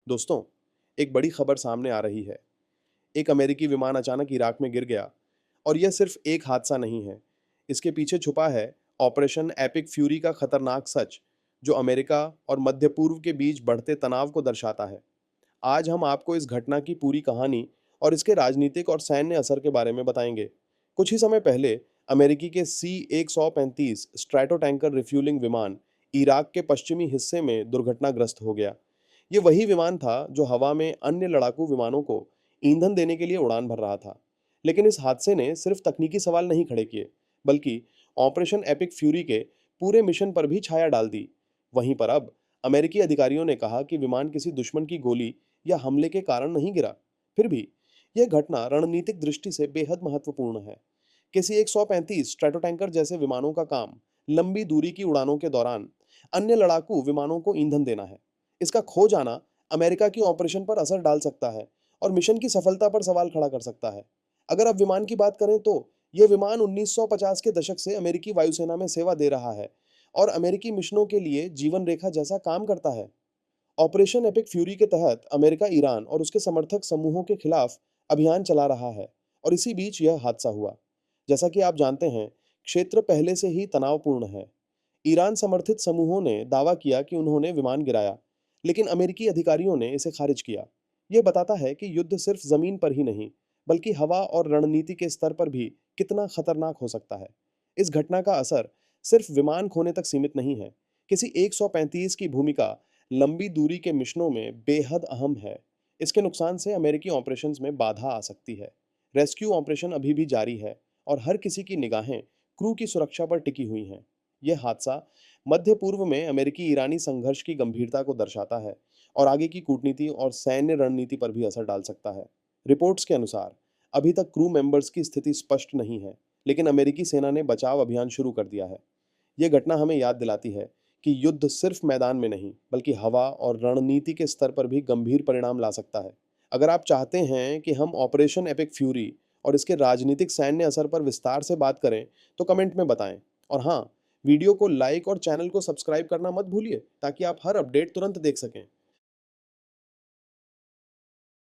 दोस्तों, एक बड़ी खबर सामने आ रही है। एक अमेरिकी विमान अचानक इराक में गिर गया और यह सिर्फ एक हादसा नहीं है। इसके पीछे छुपा है ऑपरेशन एपिक फ्यूरी का खतरनाक सच, जो अमेरिका और मध्य पूर्व के बीच बढ़ते तनाव को दर्शाता है। आज हम आपको इस घटना की पूरी कहानी और इसके राजनीतिक और सैन्य असर के बारे में बताएंगे। कुछ ही समय पहले अमेरिकी के C-135 स्ट्रैटो टैंकर रिफ्यूलिंग विमान इराक के पश्चिमी हिस्से में दुर्घटनाग्रस्त हो गया। ये वही विमान था जो हवा में अन्य लड़ाकू विमानों को ईंधन देने के लिए उड़ान भर रहा था। लेकिन इस हादसे ने सिर्फ तकनीकी सवाल नहीं खड़े किए, बल्कि ऑपरेशन एपिक फ्यूरी के पूरे मिशन पर भी छाया डाल दी। वहीं पर अब अमेरिकी अधिकारियों ने कहा कि विमान किसी दुश्मन की गोली या हमले के कारण नहीं गिरा। फिर भी यह घटना रणनीतिक दृष्टि से बेहद महत्वपूर्ण है। किसी 135 स्ट्रैटो टैंकर जैसे विमानों का काम लंबी दूरी की उड़ानों के दौरान अन्य लड़ाकू विमानों को ईंधन देना है। इसका खो जाना अमेरिका की ऑपरेशन पर असर डाल सकता है और मिशन की सफलता पर सवाल खड़ा कर सकता है। अगर अब विमान की बात करें तो यह विमान 1950 के दशक से अमेरिकी वायुसेना में सेवा दे रहा है और अमेरिकी मिशनों के लिए जीवन रेखा जैसा काम करता है। ऑपरेशन एपिक फ्यूरी के तहत अमेरिका ईरान और उसके समर्थक समूहों के खिलाफ अभियान चला रहा है और इसी बीच यह हादसा हुआ। जैसा कि आप जानते हैं, क्षेत्र पहले से ही तनावपूर्ण है। ईरान समर्थित समूहों ने दावा किया कि उन्होंने विमान गिराया, लेकिन अमेरिकी अधिकारियों ने इसे खारिज किया। यह बताता है कि युद्ध सिर्फ जमीन पर ही नहीं, बल्कि हवा और रणनीति के स्तर पर भी कितना खतरनाक हो सकता है। इस घटना का असर सिर्फ विमान खोने तक सीमित नहीं है। किसी 135 की भूमिका लंबी दूरी के मिशनों में बेहद अहम है। इसके नुकसान से अमेरिकी ऑपरेशंस में बाधा आ सकती है। रेस्क्यू ऑपरेशन अभी भी जारी है और हर किसी की निगाहें क्रू की सुरक्षा पर टिकी हुई हैं। यह हादसा मध्य पूर्व में अमेरिकी ईरानी संघर्ष की गंभीरता को दर्शाता है और आगे की कूटनीति और सैन्य रणनीति पर भी असर डाल सकता है। रिपोर्ट्स के अनुसार अभी तक क्रू मेंबर्स की स्थिति स्पष्ट नहीं है, लेकिन अमेरिकी सेना ने बचाव अभियान शुरू कर दिया है। यह घटना हमें याद दिलाती है कि युद्ध सिर्फ मैदान में नहीं, बल्कि हवा और रणनीति के स्तर पर भी गंभीर परिणाम ला सकता है। अगर आप चाहते हैं कि हम ऑपरेशन एपिक फ्यूरी और इसके राजनीतिक सैन्य असर पर विस्तार से बात करें, तो कमेंट में बताएं। और हाँ, वीडियो को लाइक और चैनल को सब्सक्राइब करना मत भूलिए, ताकि आप हर अपडेट तुरंत देख सकें।